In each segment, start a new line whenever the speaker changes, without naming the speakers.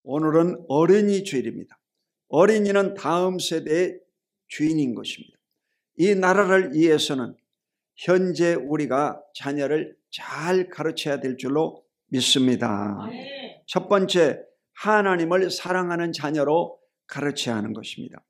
오늘은 어린이 주일입니다. 어린이는 다음 세대의 주인인 것입니다. 이 나라를 위해서는 현재 우리가 자녀를 잘 가르쳐야 될 줄로 믿습니다. 첫 번째, 하나님을 사랑하는 자녀로 가르쳐야 하는 것입니다.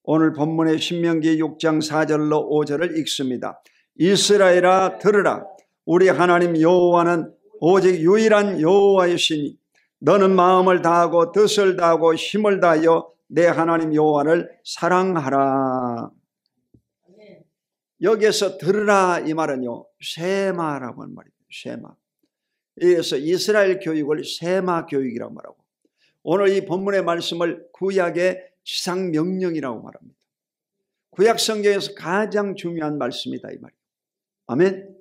오늘 본문의 신명기 6장 4절로 5절을 읽습니다. 이스라엘아 들으라. 우리 하나님 여호와는 오직 유일한 여호와이시니 너는 마음을 다하고 뜻을 다하고 힘을 다하여 내 하나님 여호와를 사랑하라. 여기에서 들으라 이 말은요, 쉐마라고 하는 말입니다. 쉐마. 그래서 이스라엘 교육을 쉐마 교육이라고 말하고, 오늘 이 본문의 말씀을 구약의 지상명령이라고 말합니다. 구약 성경에서 가장 중요한 말씀이다 이 말이에요. 아멘.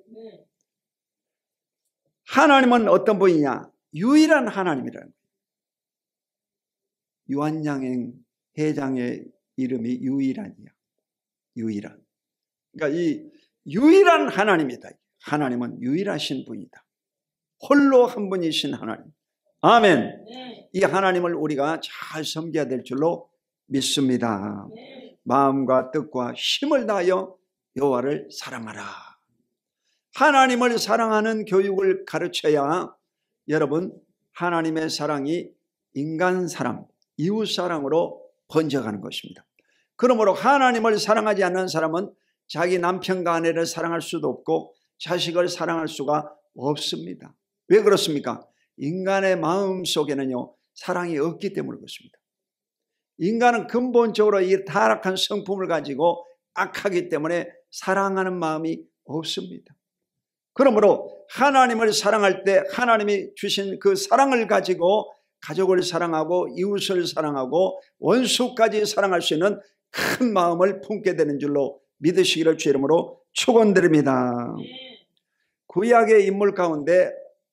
하나님은 어떤 분이냐? 유일한 하나님이라는 거예요. 유한양행 회장의 이름이 유일한이야. 유일한. 그러니까 이 유일한 하나님이다. 하나님은 유일하신 분이다. 홀로 한 분이신 하나님. 아멘. 이 하나님을 우리가 잘 섬겨야 될 줄로 믿습니다. 마음과 뜻과 힘을 다하여 여호와를 사랑하라. 하나님을 사랑하는 교육을 가르쳐야 여러분 하나님의 사랑이 인간 사랑, 이웃 사랑으로 번져가는 것입니다. 그러므로 하나님을 사랑하지 않는 사람은 자기 남편과 아내를 사랑할 수도 없고 자식을 사랑할 수가 없습니다. 왜 그렇습니까? 인간의 마음 속에는요, 사랑이 없기 때문에 그렇습니다. 인간은 근본적으로 이 타락한 성품을 가지고 악하기 때문에 사랑하는 마음이 없습니다. 그러므로 하나님을 사랑할 때 하나님이 주신 그 사랑을 가지고 가족을 사랑하고 이웃을 사랑하고 원수까지 사랑할 수 있는 큰 마음을 품게 되는 줄로 믿으시기를 주의 이름으로 축원드립니다. 구약의 인물 가운데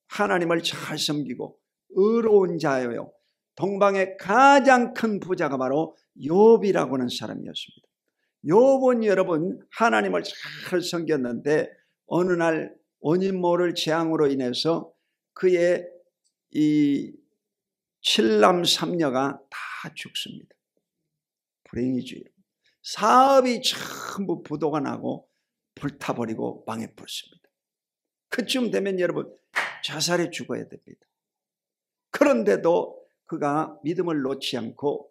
하나님을 잘 섬기고 의로운 자예요. 동방의 가장 큰 부자가 바로 욥이라고 하는 사람이었습니다. 욥은 여러분 하나님을 잘 섬겼는데 어느 날 원인 모를 재앙으로 인해서 그의 이 7남 3녀가 다 죽습니다. 불행이죠. 사업이 전부 부도가 나고 불타버리고 망해버렸습니다. 그쯤 되면 여러분 자살해 죽어야 됩니다. 그런데도 그가 믿음을 놓지 않고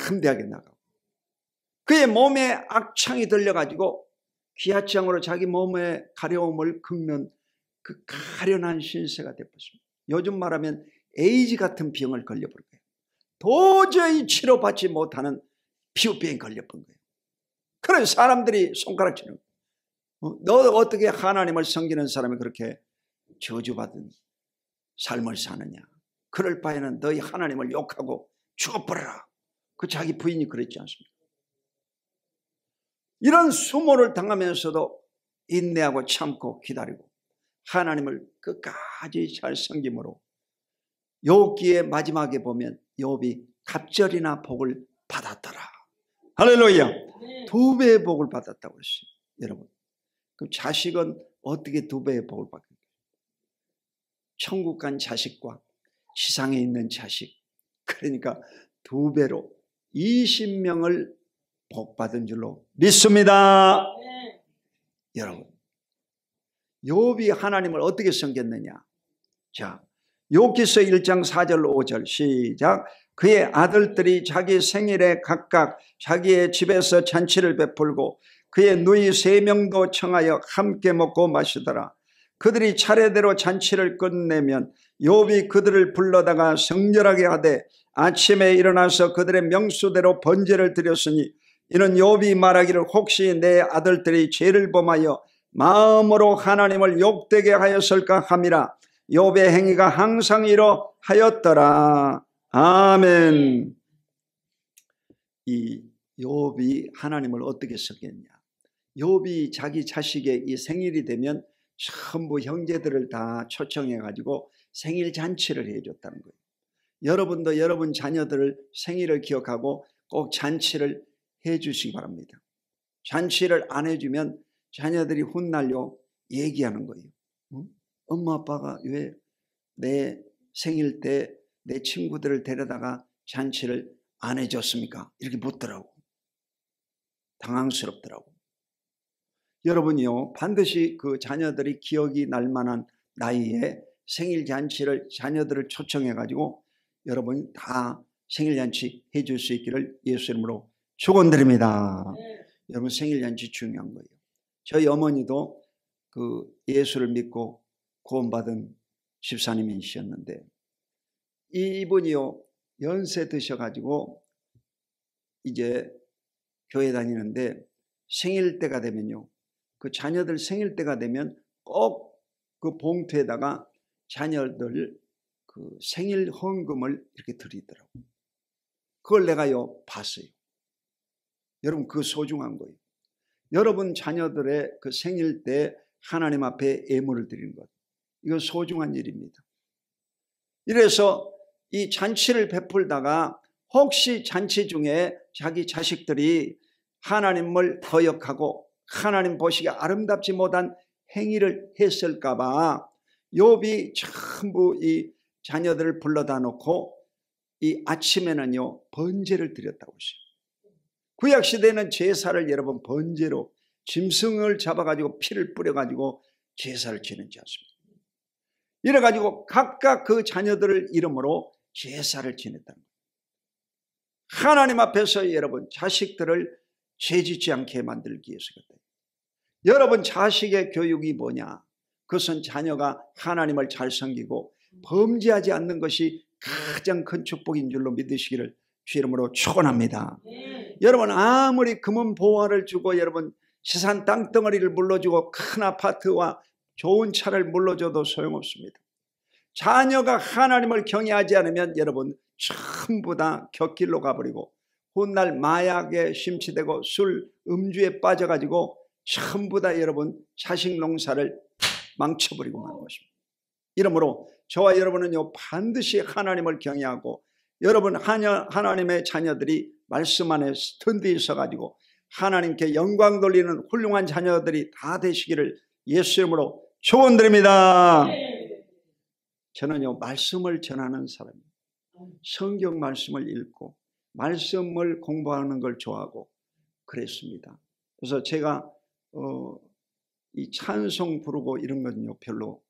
담대하게 나가고 그의 몸에 악창이 들려가지고 기하장으로 자기 몸의 가려움을 긁는 그 가련한 신세가 되었습니다. 요즘 말하면 에이즈 같은 병을 걸려버린 거예요. 도저히 치료받지 못하는 피부병에 걸려버린 거예요. 그래서 사람들이 손가락질을 너 어떻게 하나님을 섬기는 사람이 그렇게 저주받은 삶을 사느냐. 그럴 바에는 너희 하나님을 욕하고 죽어버려라. 그 자기 부인이 그랬지 않습니까? 이런 수모를 당하면서도 인내하고 참고 기다리고 하나님을 끝까지 잘 섬김으로 욥기의 마지막에 보면 욥이 갑절이나 복을 받았더라. 할렐루야. 2배의 복을 받았다고 했어요. 여러분, 그럼 자식은 어떻게 2배의 복을 받겠어요? 천국 간 자식과 지상에 있는 자식, 그러니까 2배로 20명을 복받은 줄로 믿습니다. 여러분, 욥이 하나님을 어떻게 섬겼느냐? 자, 욥기서 1장 4절 5절 시작. 그의 아들들이 자기 생일에 각각 자기의 집에서 잔치를 베풀고 그의 누이 3명도 청하여 함께 먹고 마시더라. 그들이 차례대로 잔치를 끝내면 욥이 그들을 불러다가 성결하게 하되 아침에 일어나서 그들의 명수대로 번제를 드렸으니 이는 욥이 말하기를 혹시 내 아들들이 죄를 범하여 마음으로 하나님을 욕되게 하였을까 함이라. 욥의 행위가 항상 이러하였더라. 아멘. 이 욥이 하나님을 어떻게 섬겼냐? 욥이 자기 자식의 이 생일이 되면 전부 형제들을 다 초청해 가지고 생일 잔치를 해줬다는 거예요. 여러분도 여러분 자녀들 생일을 기억하고 꼭 잔치를 해주시기 바랍니다. 잔치를 안 해주면 자녀들이 훗날요 얘기하는 거예요. 엄마 아빠가 왜 내 생일 때 내 친구들을 데려다가 잔치를 안 해줬습니까? 이렇게 묻더라고. 당황스럽더라고. 여러분이요, 반드시 그 자녀들이 기억이 날 만한 나이에 생일 잔치를 자녀들을 초청해 가지고 여러분 다 생일 잔치 해줄 수 있기를 예수 이름으로 축원드립니다. 여러분 생일 잔치 중요한 거예요. 저희 어머니도 그 예수를 믿고 구원받은 집사님이셨는데 이분이요 연세 드셔가지고 이제 교회 다니는데 생일 때가 되면요 그 자녀들 생일 때가 되면 꼭 그 봉투에다가 자녀들 그 생일 헌금을 이렇게 드리더라고요. 그걸 내가요 봤어요. 여러분 그 소중한 거예요. 여러분 자녀들의 그 생일 때 하나님 앞에 예물을 드리는 것, 이건 소중한 일입니다. 이래서 이 잔치를 베풀다가 혹시 잔치 중에 자기 자식들이 하나님을 거역하고 하나님 보시기에 아름답지 못한 행위를 했을까 봐 욥이 전부 이 자녀들을 불러다 놓고 이 아침에는요 번제를 드렸다고 했어요. 구약시대에는 제사를 여러분 번제로 짐승을 잡아가지고 피를 뿌려가지고 제사를 지내지 않습니다. 이래가지고 각각 그 자녀들을 이름으로 제사를 지냈다는 거예요. 하나님 앞에서 여러분 자식들을 죄짓지 않게 만들기 위해서 그래요. 여러분 자식의 교육이 뭐냐? 그것은 자녀가 하나님을 잘 섬기고 범죄하지 않는 것이 가장 큰 축복인 줄로 믿으시기를 주 이름으로 축원합니다. 여러분 아무리 금은 보화를 주고 여러분 시산 땅덩어리를 물러주고 큰 아파트와 좋은 차를 물러줘도 소용없습니다. 자녀가 하나님을 경외하지 않으면 여러분 전부 다 곁길로 가버리고 훗날 마약에 심취되고 술, 음주에 빠져가지고 전부 다 여러분 자식 농사를 망쳐버리고 마는 것입니다. 이러므로 저와 여러분은요 반드시 하나님을 경외하고 여러분 하나님의 자녀들이 말씀 안에 든든히 있어가지고 하나님께 영광 돌리는 훌륭한 자녀들이 다 되시기를 예수 이름으로 축원드립니다. 저는요 말씀을 전하는 사람입니다. 성경 말씀을 읽고 말씀을 공부하는 걸 좋아하고 그랬습니다. 그래서 제가 이 찬송 부르고 이런 건요 별로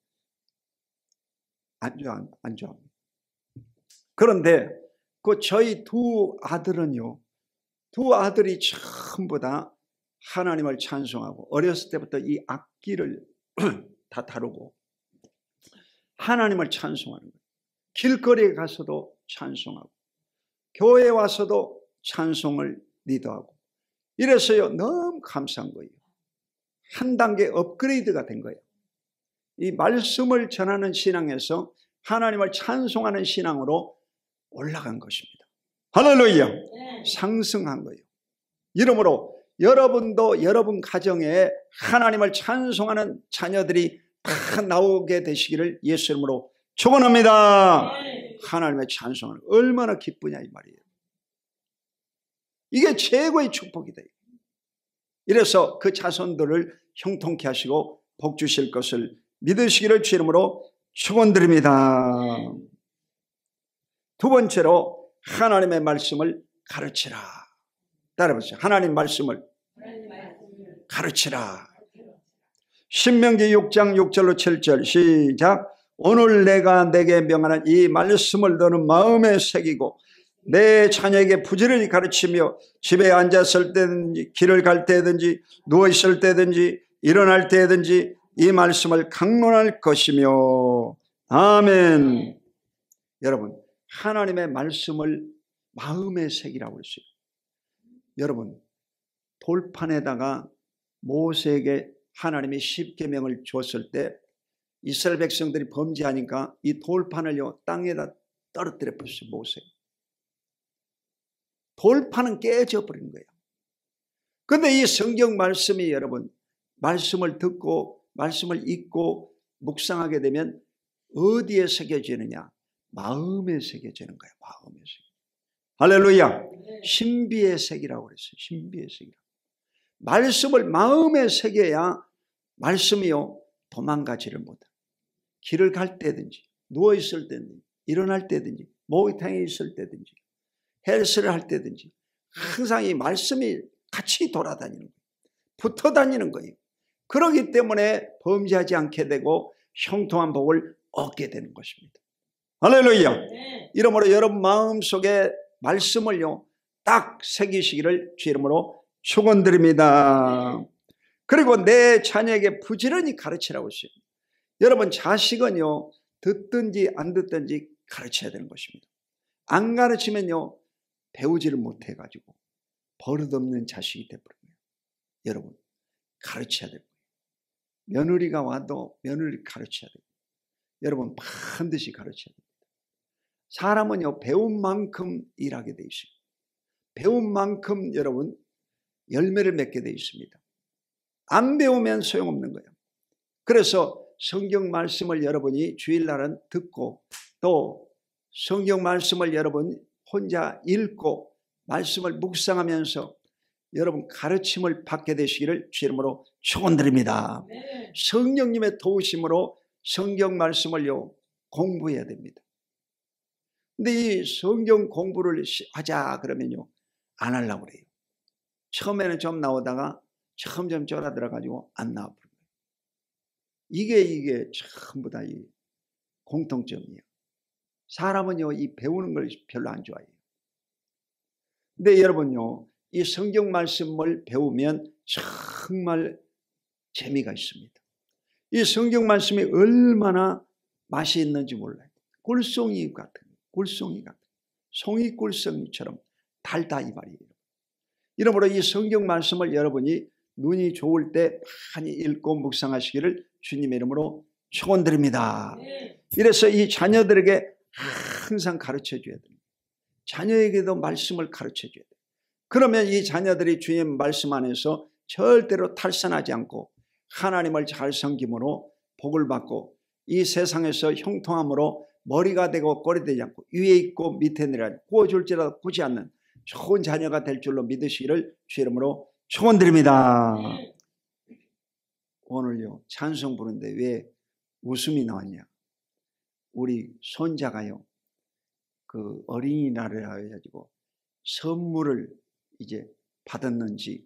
안 좋아합니다. 그런데 그 저희 두 아들은요 두 아들이 전부 다 하나님을 찬송하고 어렸을 때부터 이 악기를 다 다루고 하나님을 찬송하는 거예요. 길거리에 가서도 찬송하고 교회에 와서도 찬송을 리더하고 이래서요 너무 감사한 거예요. 한 단계 업그레이드가 된 거예요. 이 말씀을 전하는 신앙에서 하나님을 찬송하는 신앙으로 올라간 것입니다. 할렐루야. 상승한 거예요. 이러므로 여러분도 여러분 가정에 하나님을 찬송하는 자녀들이 다 나오게 되시기를 예수 이름으로 축원합니다. 하나님의 찬송을 얼마나 기쁘냐 이 말이에요. 이게 최고의 축복이다. 이래서 그 자손들을 형통케 하시고 복 주실 것을 믿으시기를 주 이름으로 축원드립니다. 두 번째로 하나님의 말씀을 가르치라. 따라해보세요. 하나님 말씀을 가르치라. 신명기 6장 6절로 7절 시작. 오늘 내가 내게 명하는 이 말씀을 너는 마음에 새기고 내 자녀에게 부지런히 가르치며 집에 앉았을 때든지 길을 갈 때든지 누워있을 때든지 일어날 때든지 이 말씀을 강론할 것이며. 아멘. 여러분 하나님의 말씀을 마음에 새기라고 했어요. 여러분 돌판에다가 모세에게 하나님이 십계명을 줬을 때 이스라엘 백성들이 범죄하니까 이 돌판을요 땅에다 떨어뜨려 버렸어요. 모세가. 돌판은 깨져 버린 거예요. 그런데 이 성경 말씀이 여러분 말씀을 듣고 말씀을 읽고 묵상하게 되면 어디에 새겨지느냐? 마음에 새겨지는 거예요. 마음에 새겨. 할렐루야. 신비의 색이라고 그랬어요. 신비의 색이라고. 말씀을 마음에 새겨야 말씀이요 도망가지를 못해. 길을 갈 때든지 누워있을 때든지 일어날 때든지 목욕탕에 있을 때든지 헬스를 할 때든지 항상 이 말씀이 같이 돌아다니는 거예요. 붙어 다니는 거예요. 그렇기 때문에 범죄하지 않게 되고 형통한 복을 얻게 되는 것입니다. 할렐루야. 이러므로 여러분 마음속에 말씀을요 딱 새기시기를 주 이름으로 축원드립니다. 그리고 내 자녀에게 부지런히 가르치라고 했어요. 여러분 자식은요 듣든지 안 듣든지 가르쳐야 되는 것입니다. 안 가르치면요 배우지를 못해가지고 버릇없는 자식이 되버려요. 여러분 가르쳐야 돼요. 며느리가 와도 며느리 가르쳐야 돼요. 여러분 반드시 가르쳐야 됩니다. 사람은요 배운 만큼 일하게 돼 있습니다. 배운 만큼 여러분 열매를 맺게 돼 있습니다. 안 배우면 소용없는 거예요. 그래서 성경 말씀을 여러분이 주일날은 듣고 또 성경 말씀을 여러분 혼자 읽고 말씀을 묵상하면서 여러분 가르침을 받게 되시기를 주 이름으로 축원드립니다. 성령님의 도우심으로 성경 말씀을요 공부해야 됩니다. 근데 이 성경 공부를 하자 그러면요 안 하려고 그래요. 처음에는 좀 나오다가 점점 쫄아들어 가지고 안 나와 버려요. 이게 전부 다 이 공통점이에요. 사람은요 이 배우는 걸 별로 안 좋아해요. 근데 여러분요 이 성경 말씀을 배우면 정말 재미가 있습니다. 이 성경 말씀이 얼마나 맛이 있는지 몰라요. 꿀송이 같은 송이 꿀송이처럼 달다 이 말이에요. 이러므로 이 성경 말씀을 여러분이 눈이 좋을 때 많이 읽고 묵상하시기를 주님의 이름으로 축원드립니다. 이래서 이 자녀들에게 항상 가르쳐줘야 됩니다. 자녀에게도 말씀을 가르쳐줘야 돼요. 그러면 이 자녀들이 주님 말씀 안에서 절대로 탈선하지 않고 하나님을 잘 섬김으로 복을 받고 이 세상에서 형통함으로 머리가 되고 꼴이 되지 않고 위에 있고 밑에 내려 구워줄지라도 구지 않는 좋은 자녀가 될 줄로 믿으시기를 주 이름으로 축원드립니다. 오늘요 찬송 부르는데 왜 웃음이 나왔냐? 우리 손자가요 그 어린이날을 해가지고 선물을 이제 받았는지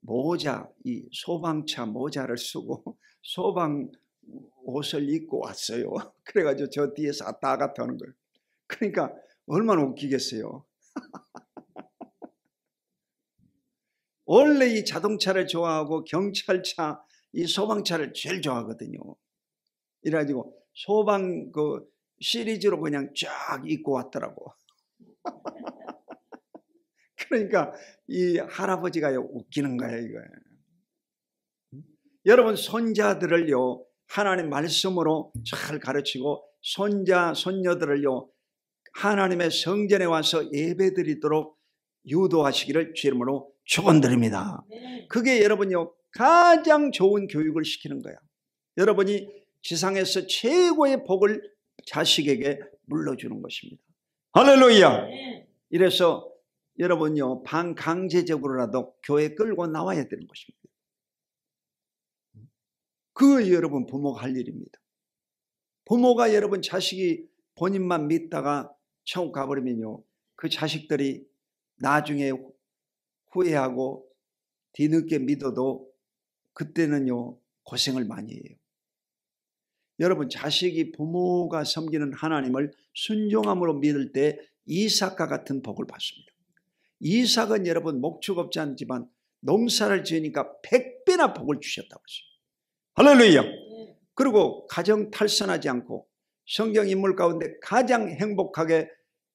모자 이 소방차 모자를 쓰고 소방 옷을 입고 왔어요. 그래가지고 저 뒤에서 왔다 갔다 하는 거예요. 그러니까 얼마나 웃기겠어요. 원래 이 자동차를 좋아하고 경찰차 이 소방차를 제일 좋아하거든요. 이래가지고 소방 그 시리즈로 그냥 쫙 입고 왔더라고. 그러니까 이 할아버지가요 웃기는 거예요 이거. 여러분 손자들을요 하나님 말씀으로 잘 가르치고 손자 손녀들을요 하나님의 성전에 와서 예배드리도록 유도하시기를 주 이름으로 축원드립니다. 그게 여러분요 가장 좋은 교육을 시키는 거야. 여러분이 지상에서 최고의 복을 자식에게 물려주는 것입니다. 할렐루야. 이래서 여러분요 반강제적으로라도 교회 끌고 나와야 되는 것입니다. 그 여러분 부모가 할 일입니다. 부모가 여러분 자식이 본인만 믿다가 천국 가버리면요 그 자식들이 나중에 후회하고 뒤늦게 믿어도 그때는요 고생을 많이 해요. 여러분 자식이 부모가 섬기는 하나님을 순종함으로 믿을 때 이삭과 같은 복을 받습니다. 이삭은 여러분 목축 없지 않지만 농사를 지으니까 100배나 복을 주셨다고 했어요. 할렐루야. 그리고 가정 탈선하지 않고 성경 인물 가운데 가장 행복하게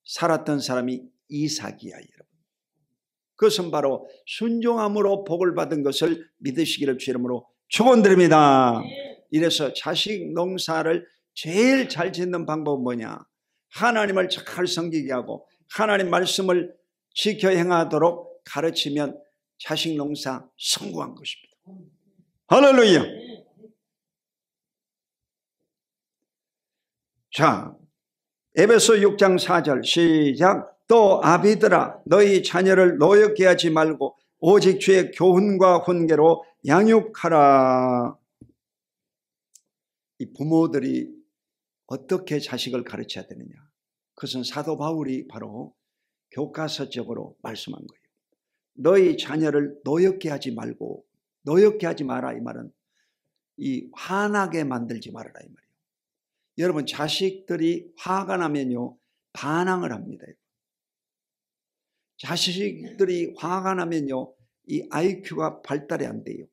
살았던 사람이 이삭이야 여러분. 그것은 바로 순종함으로 복을 받은 것을 믿으시기를 주 이름으로 축원드립니다. 이래서 자식 농사를 제일 잘 짓는 방법은 뭐냐? 하나님을 잘 섬기게 하고 하나님 말씀을 지켜 행하도록 가르치면 자식 농사 성공한 것입니다. 할렐루야. 자, 에베소 6장 4절 시작. 또 아비들아 너희 자녀를 노엽게 하지 말고 오직 주의 교훈과 훈계로 양육하라. 이 부모들이 어떻게 자식을 가르쳐야 되느냐? 그것은 사도 바울이 바로 교과서적으로 말씀한 거예요. 너희 자녀를 노엽게 하지 말고, 노엽게 하지 마라 이 말은 이 화나게 만들지 말아라 이 말이에요. 여러분 자식들이 화가 나면요 반항을 합니다. 자식들이 화가 나면요 이 IQ가 발달이 안 돼요.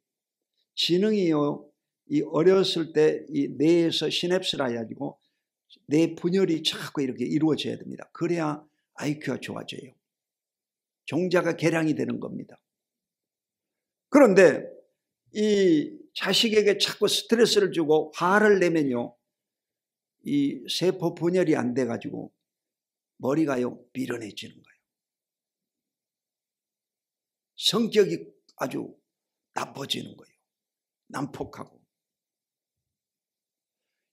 지능이요 이 어렸을 때 이 뇌에서 시냅스라 해가지고 뇌 분열이 자꾸 이렇게 이루어져야 됩니다. 그래야 IQ가 좋아져요. 종자가 개량이 되는 겁니다. 그런데 이 자식에게 자꾸 스트레스를 주고 화를 내면요 이 세포 분열이 안 돼가지고 머리가요 미련해지는 거예요. 성격이 아주 나빠지는 거예요. 난폭하고.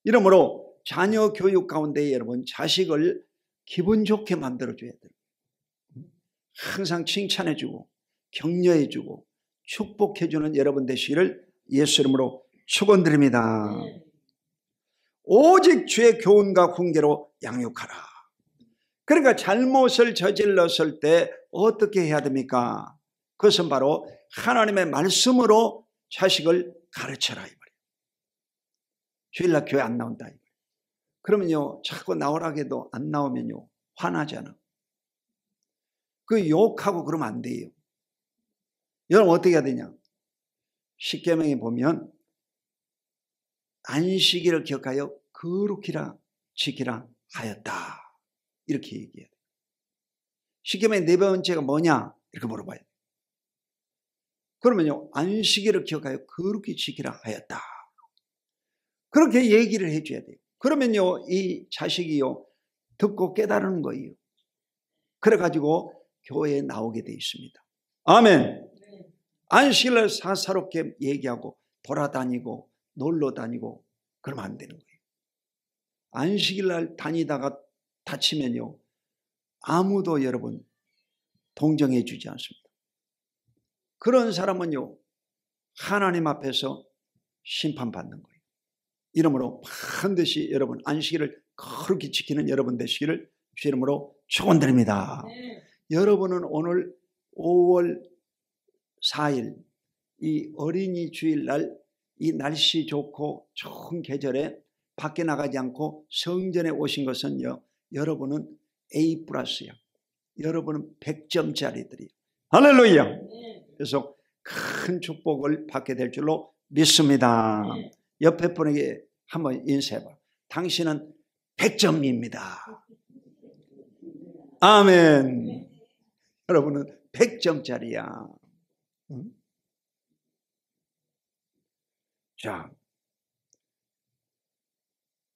이러므로 자녀 교육 가운데 여러분 자식을 기분 좋게 만들어줘야 돼요. 항상 칭찬해주고 격려해주고 축복해주는 여러분 되시기를 예수 이름으로 축원드립니다. 오직 주의 교훈과 훈계로 양육하라. 그러니까 잘못을 저질렀을 때 어떻게 해야 됩니까? 그것은 바로 하나님의 말씀으로 자식을 가르쳐라 이 말이에요. 주일날 교회 안 나온다 이 말이에요. 그러면요 자꾸 나오라 해도 안 나오면요 화나잖아. 그 욕하고 그러면 안 돼요. 여러분 어떻게 해야 되냐? 십계명에 보면 안식일을 기억하여 거룩히라 지키라 하였다 이렇게 얘기해요. 십계명의 네 번째가 뭐냐 이렇게 물어봐요. 그러면요 안식일을 기억하여 거룩히 지키라 하였다 그렇게 얘기를 해줘야 돼요. 그러면요 이 자식이요 듣고 깨달은 거예요. 그래가지고 교회에 나오게 돼 있습니다. 아멘. 안식일날 사사롭게 얘기하고 돌아다니고 놀러 다니고 그러면 안 되는 거예요. 안식일날 다니다가 다치면요 아무도 여러분 동정해 주지 않습니다. 그런 사람은요 하나님 앞에서 심판받는 거예요. 이러므로 반드시 여러분 안식일을 거룩히 지키는 여러분 되시기를 주 이름으로 축원드립니다. 여러분은 오늘 5월 4일 이 어린이 주일날 이 날씨 좋고 좋은 계절에 밖에 나가지 않고 성전에 오신 것은요 여러분은 A+야. 여러분은 100점짜리들이에요. 할렐루야. 그래서 큰 축복을 받게 될 줄로 믿습니다. 옆에 분에게 한번 인사해봐. 당신은 100점입니다. 아멘. 여러분은 100점짜리야. 자,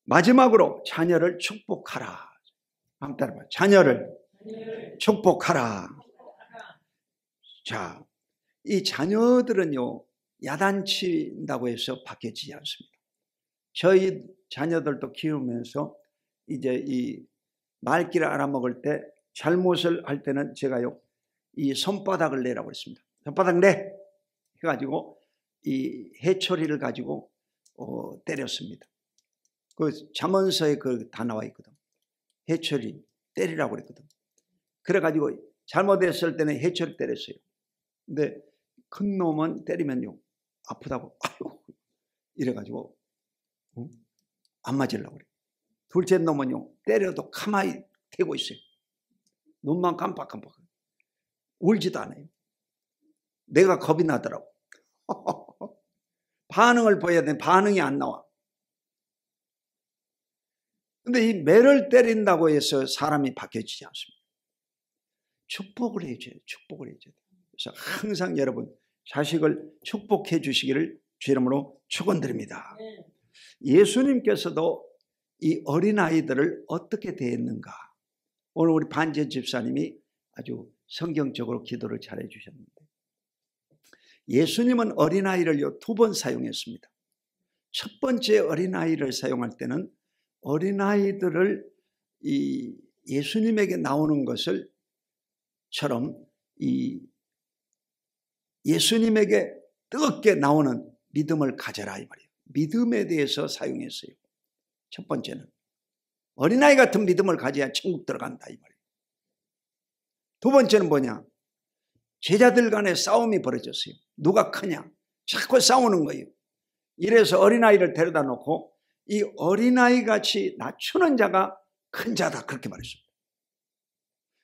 마지막으로 자녀를 축복하라. 한번 따라봐. 자녀를 축복하라. 자, 이 자녀들은요 야단친다고 해서 바뀌어지지 않습니다. 저희 자녀들도 키우면서 이제 이 말귀를 알아먹을 때 잘못을 할 때는 제가요 이 손바닥을 내라고 했습니다. 손바닥 내 해가지고 이 해초리를 가지고 때렸습니다. 그 잠언서에 그 다 나와 있거든. 해초리 때리라고 그랬거든. 그래가지고 잘못했을 때는 해초리 때렸어요. 근데 큰 놈은 때리면요 아프다고 아유 이래가지고 안 맞으려고 그래. 둘째 놈은요 때려도 가만히 대고 있어요. 눈만 깜빡깜빡 울지도 않아요. 내가 겁이 나더라고. 반응을 보여야 되는데 반응이 안 나와. 근데 이 매를 때린다고 해서 사람이 바뀌어지지 않습니다. 축복을 해줘야 돼요. 축복을 해줘야 돼요. 그래서 항상 여러분 자식을 축복해 주시기를 주 이름으로 축원드립니다. 예수님께서도 이 어린아이들을 어떻게 대했는가 오늘 우리 반제 집사님이 아주 성경적으로 기도를 잘해 주셨는데 예수님은 어린아이를요 2번 사용했습니다. 첫 번째 어린아이를 사용할 때는 어린아이들을 이 예수님에게 나오는 것을 처럼 이 예수님에게 뜨겁게 나오는 믿음을 가져라 이 말이에요. 믿음에 대해서 사용했어요. 첫 번째는 어린아이 같은 믿음을 가져야 천국 들어간다 이 말이에요. 두 번째는 뭐냐? 제자들 간에 싸움이 벌어졌어요. 누가 크냐? 자꾸 싸우는 거예요. 이래서 어린아이를 데려다 놓고 이 어린아이 같이 낮추는 자가 큰 자다 그렇게 말했습니다.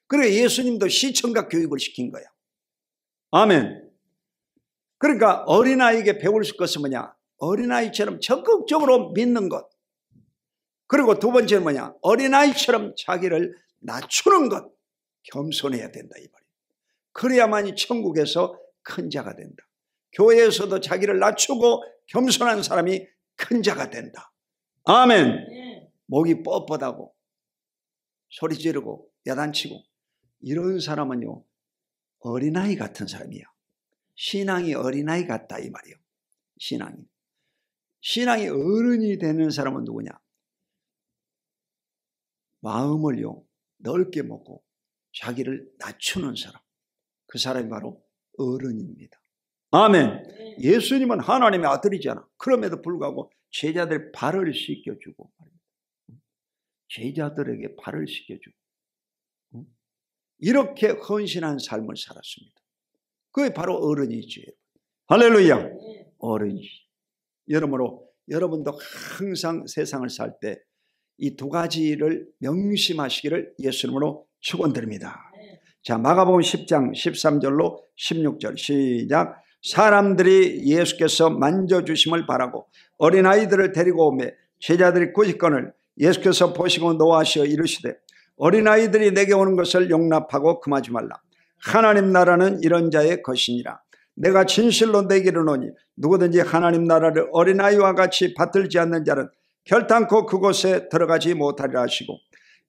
그러니까 예수님도 시청각 교육을 시킨 거야. 아멘. 그러니까 어린아이에게 배울 것은 뭐냐? 어린아이처럼 적극적으로 믿는 것. 그리고 두 번째는 뭐냐? 어린아이처럼 자기를 낮추는 것. 겸손해야 된다 이 말이에요. 그래야만이 천국에서 큰 자가 된다. 교회에서도 자기를 낮추고 겸손한 사람이 큰 자가 된다. 아멘. 목이 뻣뻣하고 소리 지르고 야단치고 이런 사람은요 어린아이 같은 사람이에요. 신앙이 어린아이 같다 이 말이에요. 신앙이 어른이 되는 사람은 누구냐? 마음을요 넓게 먹고 자기를 낮추는 사람, 그 사람이 바로 어른입니다. 아멘. 예수님은 하나님의 아들이잖아. 그럼에도 불구하고 제자들 발을 씻겨주고 제자들에게 발을 씻겨주고 이렇게 헌신한 삶을 살았습니다. 그게 바로 어른이죠. 할렐루야. 어른이지. 여러모로 여러분도 항상 세상을 살 때 이 두 가지를 명심하시기를 예수님으로 축원드립니다. 자, 마가복음 10장 13절로 16절 시작. 사람들이 예수께서 만져주심을 바라고 어린아이들을 데리고 오매 제자들이 꾸짖거늘 예수께서 보시고 노하시어 이르시되 어린아이들이 내게 오는 것을 용납하고 금하지 말라. 하나님 나라는 이런 자의 것이니라. 내가 진실로 내게 이르노니 누구든지 하나님 나라를 어린아이와 같이 받들지 않는 자는 결단코 그곳에 들어가지 못하리라 하시고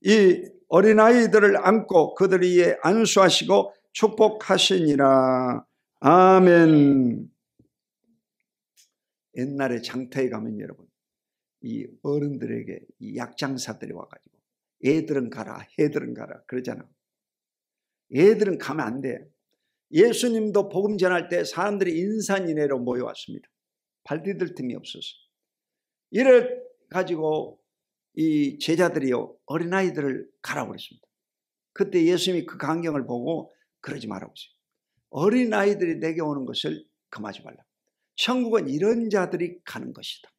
이 어린아이들을 안고 그들 위에 안수하시고 축복하시니라. 아멘. 옛날에 장터에 가면 여러분 이 어른들에게 이 약장사들이 와가지고 애들은 가라 애들은 가라 그러잖아. 애들은 가면 안 돼. 예수님도 복음 전할 때 사람들이 인산인해로 모여왔습니다. 발 디딜 틈이 없어서. 이래 가지고 이 제자들이요 어린아이들을 가라고 그랬습니다. 그때 예수님이 그 광경을 보고 그러지 말라고 했어요. 어린아이들이 내게 오는 것을 금하지 말라. 천국은 이런 자들이 가는 것이다.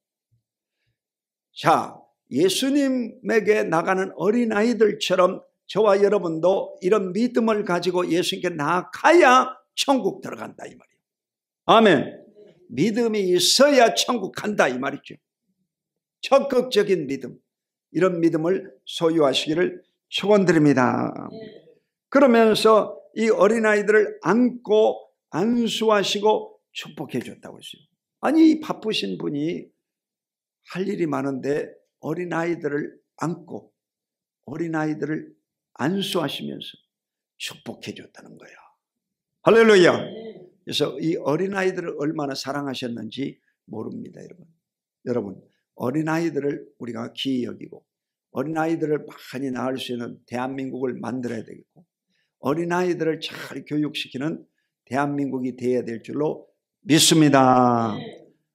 자, 예수님에게 나가는 어린아이들처럼 저와 여러분도 이런 믿음을 가지고 예수님께 나아가야 천국 들어간다 이 말이에요. 아멘. 믿음이 있어야 천국 간다 이 말이죠. 적극적인 믿음, 이런 믿음을 소유하시기를 축원드립니다. 그러면서 이 어린아이들을 안고 안수하시고 축복해 줬다고 했어요. 아니 바쁘신 분이 할 일이 많은데 어린아이들을 안고 어린아이들을 안수하시면서 축복해 줬다는 거예요. 할렐루야. 그래서 이 어린아이들을 얼마나 사랑하셨는지 모릅니다. 여러분 어린아이들을 우리가 귀히 여기고 어린아이들을 많이 낳을 수 있는 대한민국을 만들어야 되겠고 어린아이들을 잘 교육시키는 대한민국이 되어야 될 줄로 믿습니다.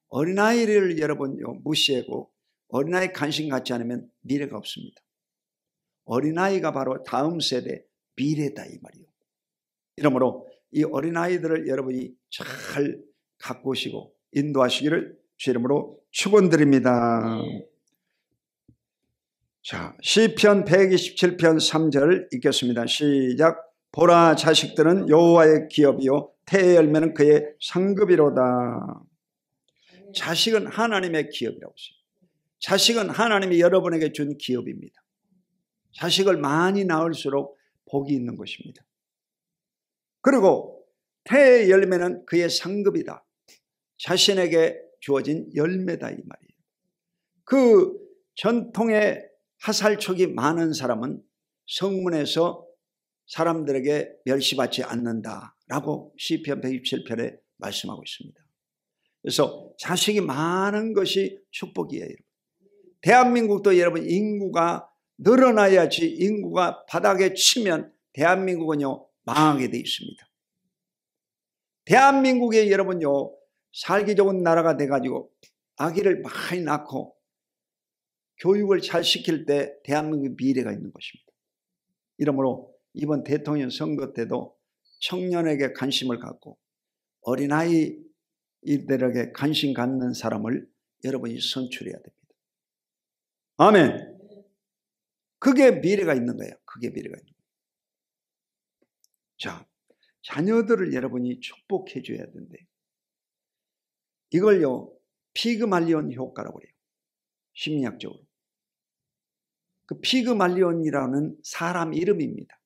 어린아이를 여러분 무시하고 어린아이 관심 갖지 않으면 미래가 없습니다. 어린아이가 바로 다음 세대 미래다 이 말이에요. 이러므로 이 어린아이들을 여러분이 잘 가꾸시고 인도하시기를 주 이름으로 축원드립니다. 자, 시편 127편 3절 읽겠습니다. 시작. 보라 자식들은 여호와의 기업이요 태의 열매는 그의 상급이로다. 자식은 하나님의 기업이라고 했어요. 자식은 하나님이 여러분에게 준 기업입니다. 자식을 많이 낳을수록 복이 있는 것입니다. 그리고 태의 열매는 그의 상급이다. 자신에게 주어진 열매다 이 말이에요. 그 전통의 하살촉이 많은 사람은 성문에서 사람들에게 멸시받지 않는다라고 시편 127편에 말씀하고 있습니다. 그래서 자식이 많은 것이 축복이에요. 대한민국도 여러분 인구가 늘어나야지 인구가 바닥에 치면 대한민국은요 망하게 돼 있습니다. 대한민국에 여러분요 살기 좋은 나라가 돼가지고 아기를 많이 낳고 교육을 잘 시킬 때 대한민국의 미래가 있는 것입니다. 이러므로 이번 대통령 선거 때도 청년에게 관심을 갖고 어린아이들에게 관심 갖는 사람을 여러분이 선출해야 됩니다. 아멘. 그게 미래가 있는 거예요. 그게 미래가 있는 거예요. 자, 자녀들을 여러분이 축복해 줘야 되는데 이걸요 피그말리온 효과라고 그래요. 심리학적으로. 그 피그말리온이라는 사람 이름입니다.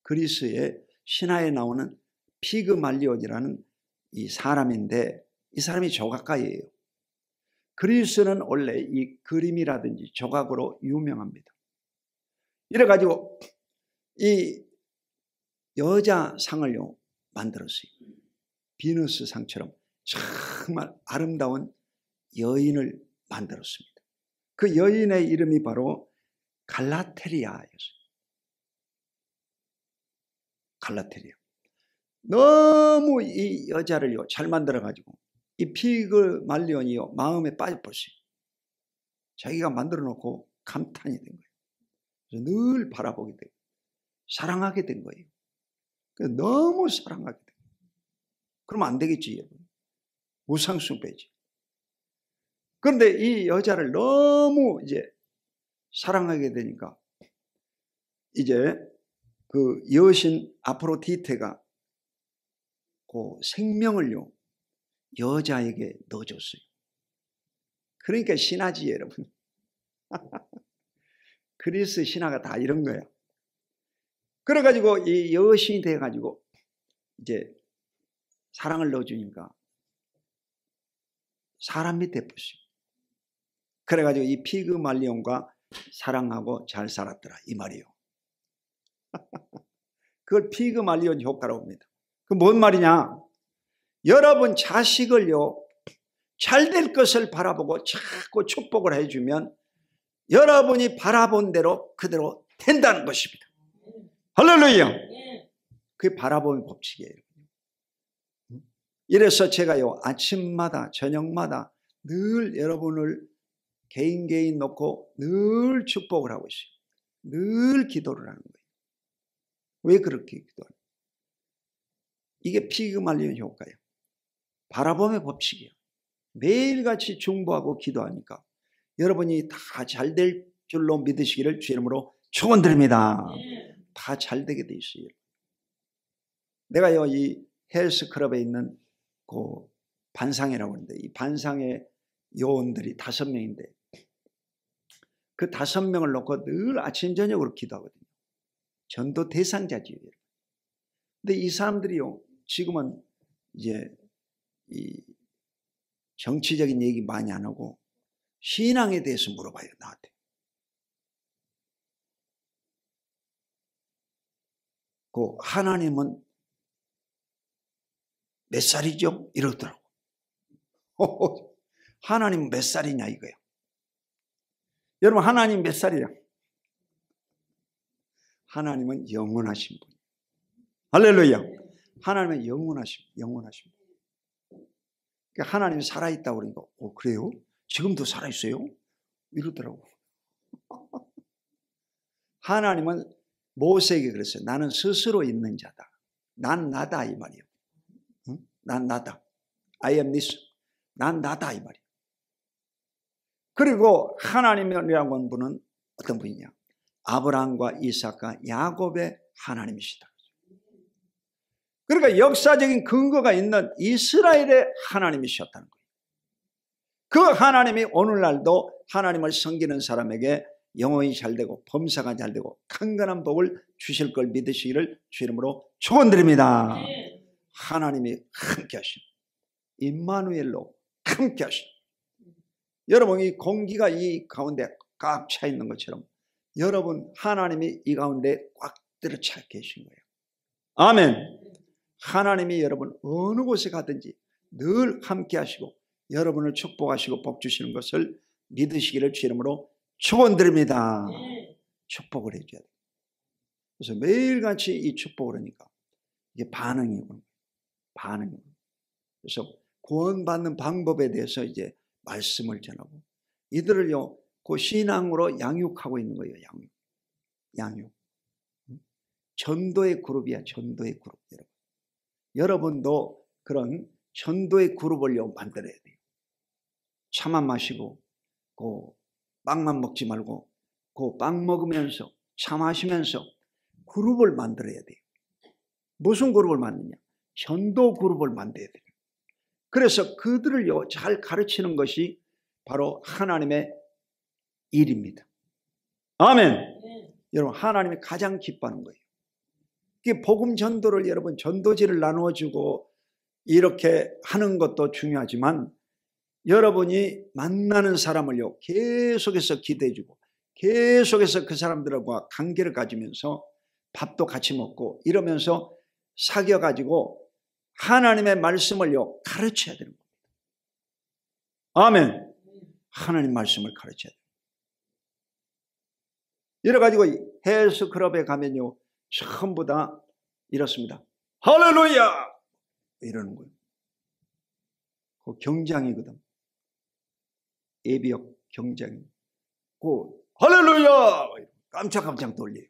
그리스의 신화에 나오는 피그말리온이라는 이 사람인데 이 사람이 조각가예요. 그리스는 원래 이 그림이라든지 조각으로 유명합니다. 이래가지고 이 여자 상을요 만들었어요. 비너스 상처럼 정말 아름다운 여인을 만들었습니다. 그 여인의 이름이 바로 갈라테리아였어요. 갈라테리아. 너무 이 여자를요 잘 만들어가지고 이 피그말리온이요 마음에 빠져버렸어요. 자기가 만들어 놓고 감탄이 된 거예요. 그래서 늘 바라보게 되고 사랑하게 된 거예요. 그래서 너무 사랑하게 된 거예요. 그러면 안 되겠지 여러분. 우상숭배지. 그런데 이 여자를 너무 이제 사랑하게 되니까 이제 그 여신 아프로디테가 그 생명을요 여자에게 넣어줬어요. 그러니까 신화지 여러분. 그리스 신화가 다 이런 거예요. 그래가지고 이 여신이 돼가지고 이제 사랑을 넣어주니까 사람이 돼버렸어요. 그래가지고 이 피그말리온과 사랑하고 잘 살았더라 이 말이에요. 그걸 피그말리온 효과라고 합니다. 그 뭔 말이냐? 여러분 자식을요 잘 될 것을 바라보고 자꾸 축복을 해주면 여러분이 바라본 대로 그대로 된다는 것입니다. 할렐루야. 그게 바라보는 법칙이에요. 이래서 제가요 아침마다 저녁마다 늘 여러분을 개인 놓고 늘 축복을 하고 있어요. 늘 기도를 하는 거예요. 왜 그렇게 기도하냐? 이게 피그말리온 효과예요. 바라봄의 법칙이에요. 매일같이 중보하고 기도하니까 여러분이 다 잘 될 줄로 믿으시기를 주 이름으로 축원드립니다. 다 잘 되게 돼 있어요. 내가요 이 헬스클럽에 있는 그 반상회라고 하는데 이 반상회 요원들이 5명인데 그 5명을 놓고 늘 아침 저녁으로 기도하거든요. 전도 대상자지요. 근데 이 사람들이요 지금은 이제 이 정치적인 얘기 많이 안 하고 신앙에 대해서 물어봐요 나한테. 그 하나님은 몇 살이죠? 이러더라고. 하나님 몇 살이냐 이거야. 여러분 하나님 몇 살이야? 하나님은 영원하신 분. 할렐루야. 하나님은 영원하신 분. 그러니까 하나님이 살아있다고 그러니까 그래요? 지금도 살아있어요? 이러더라고. 하나님은 모세에게 그랬어요. 나는 스스로 있는 자다. 난 나다 이 말이에요. 응? 난 나다. I am this. 난 나다 이 말이에요. 그리고 하나님이라고 하는 분은 어떤 분이냐? 아브라함과 이삭과 야곱의 하나님이시다. 그러니까 역사적인 근거가 있는 이스라엘의 하나님이셨다는 거예요. 그 하나님이 오늘날도 하나님을 섬기는 사람에게 영혼이 잘되고 범사가 잘되고 강건한 복을 주실 걸 믿으시기를 주 이름으로 축원드립니다. 하나님이 함께 하신 임마누엘로 함께 하신 여러분 이 공기가 이 가운데 꽉 차 있는 것처럼 여러분 하나님이 이 가운데 꽉 들어차 계신 거예요. 아멘. 하나님이 여러분 어느 곳에 가든지 늘 함께 하시고 여러분을 축복하시고 복 주시는 것을 믿으시기를 주 이름으로 축원드립니다. 축복을 해줘야 돼요. 그래서 매일같이 이 축복을 하니까 이게 반응이 오는 거예요. 그래서 구원받는 방법에 대해서 이제 말씀을 전하고 이들을요 그 신앙으로 양육하고 있는 거예요. 양육. 전도의 그룹이야. 전도의 그룹. 여러분도 그런 전도의 그룹을 만들어야 돼요. 차만 마시고 그 빵만 먹지 말고 그 빵 먹으면서 차 마시면서 그룹을 만들어야 돼요. 무슨 그룹을 만드냐? 전도 그룹을 만들어야 돼요. 그래서 그들을 잘 가르치는 것이 바로 하나님의 일입니다. 아멘. 여러분, 하나님이 가장 기뻐하는 거예요. 이게 복음 전도를 여러분 전도지를 나누어주고 이렇게 하는 것도 중요하지만 여러분이 만나는 사람을요 계속해서 기대해주고 계속해서 그 사람들과 관계를 가지면서 밥도 같이 먹고 이러면서 사귀어가지고 하나님의 말씀을요 가르쳐야 되는 겁니다. 아멘. 하나님 말씀을 가르쳐야 돼요. 이래가지고 헬스클럽에 가면요 전부 다 이렇습니다. 할렐루야! 이러는 거예요. 그 경장이거든. 예비역 경장이. 그 할렐루야! 깜짝깜짝 놀려요.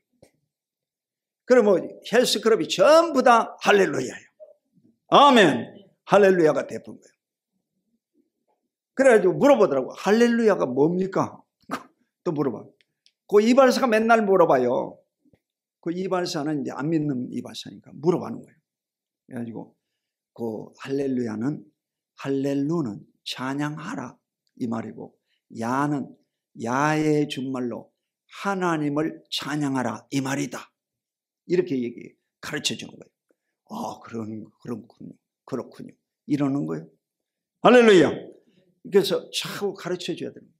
그럼 뭐 헬스클럽이 전부 다 할렐루야예요. 아멘. 할렐루야가 대부분 거예요. 그래가지고 물어보더라고. 할렐루야가 뭡니까? 또 물어봐. 그 이발사가 맨날 물어봐요. 그 이발사는 이제 안 믿는 이발사니까 물어보는 거예요. 그래가지고 그 할렐루야는 할렐루는 찬양하라 이 말이고 야는 야의 준말로 하나님을 찬양하라 이 말이다. 이렇게 가르쳐 주는 거예요. 아, 그렇군요. 이러는 거예요. 할렐루야. 그래서 자꾸 가르쳐 줘야 됩니다.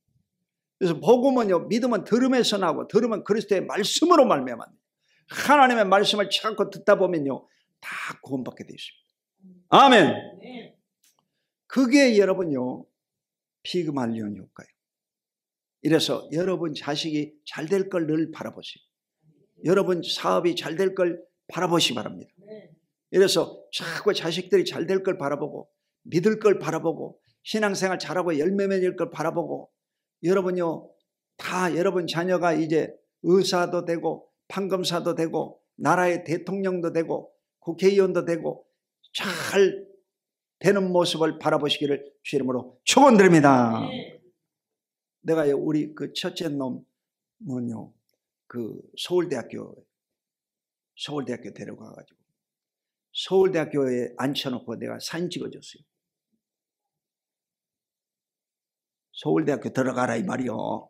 그래서 복음은요, 믿음은 들음에서 나고 들음은 그리스도의 말씀으로 말미암아. 하나님의 말씀을 자꾸 듣다 보면요, 다 구원받게 되어 있습니다. 아멘. 그게 여러분요, 피그말리온 효과예요. 이래서 여러분 자식이 잘 될 걸 늘 바라보세요. 여러분 사업이 잘 될 걸 바라보시기 바랍니다. 이래서 자꾸 자식들이 잘 될 걸 바라보고 믿을 걸 바라보고 신앙생활 잘하고 열매 맺을 걸 바라보고 여러분요 다 여러분 자녀가 이제 의사도 되고 판검사도 되고 나라의 대통령도 되고 국회의원도 되고 잘 되는 모습을 바라보시기를 주 이름으로 축원드립니다. 내가 우리 그 첫째 놈은요 그 서울대학교 데려가가지고 서울대학교에 앉혀놓고 내가 사진 찍어줬어요. 서울대학교 들어가라 이 말이요.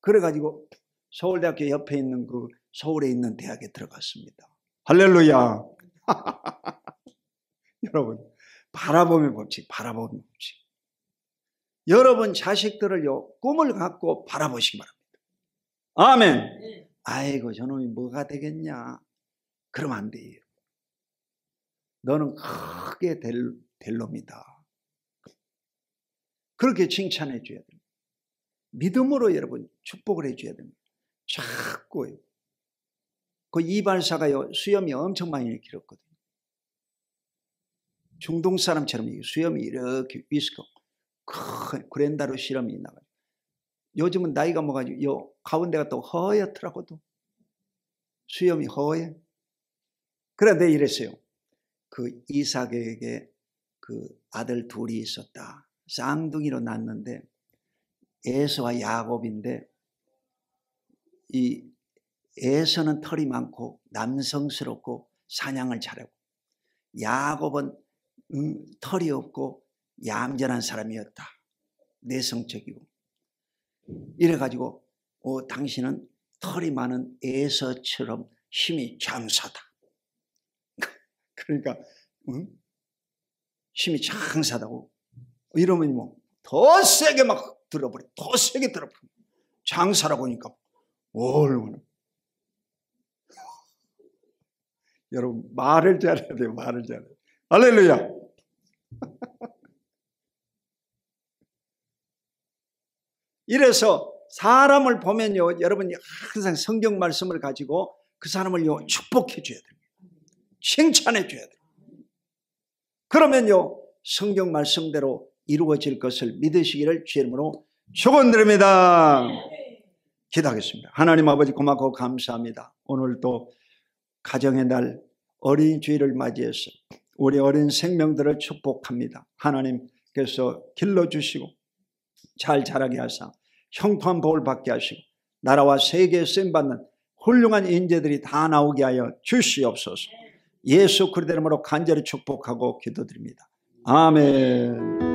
그래가지고 서울대학교 옆에 있는 그 서울에 있는 대학에 들어갔습니다. 할렐루야. 여러분 바라보면 봅시. 여러분 자식들을요 꿈을 갖고 바라보시기 바랍니다. 아멘. 아이고 저놈이 뭐가 되겠냐. 그러면 안 돼요. 너는 크게 될 놈이다. 그렇게 칭찬해 줘야 됩니다. 믿음으로 여러분 축복을 해 줘야 됩니다. 자꾸요. 그 이발사가요 수염이 엄청 많이 길었거든요. 중동 사람처럼 수염이 이렇게 위스고 큰 그랜다로 실험이 나가지고 요즘은 나이가 먹어가지고 요 가운데가 또 허옇더라고. 또 수염이 허해. 그래 내가 이랬어요. 그 이삭에게 그 아들 둘이 있었다. 쌍둥이로 낳았는데 에서와 야곱인데 이 에서는 털이 많고 남성스럽고 사냥을 잘하고 야곱은 털이 없고 얌전한 사람이었다. 내성적이고 이래가지고 당신은 털이 많은 에서처럼 힘이 장사다. 그러니까 힘이 장사다고 이러면 뭐 더 세게 막 들어버려. 더 세게 들어버려. 장사라고 하니까 얼마나 여러분 말을 잘해야 돼요. 말을 잘해야 돼요. 할렐루야. 이래서 사람을 보면요 여러분이 항상 성경 말씀을 가지고 그 사람을요 축복해 줘야 됩니다. 칭찬해 줘야 돼요. 그러면요 성경 말씀대로 이루어질 것을 믿으시기를 주 이름으로 축원드립니다. 기도하겠습니다. 하나님 아버지 고맙고 감사합니다. 오늘 또 가정의 날 어린이 주일을 맞이해서 우리 어린 생명들을 축복합니다. 하나님께서 길러주시고 잘 자라게 하사 형통한 복을 받게 하시고 나라와 세계에 쓰임받는 훌륭한 인재들이 다 나오게 하여 주시옵소서. 예수 그리스도 이름으로 간절히 축복하고 기도드립니다. 아멘.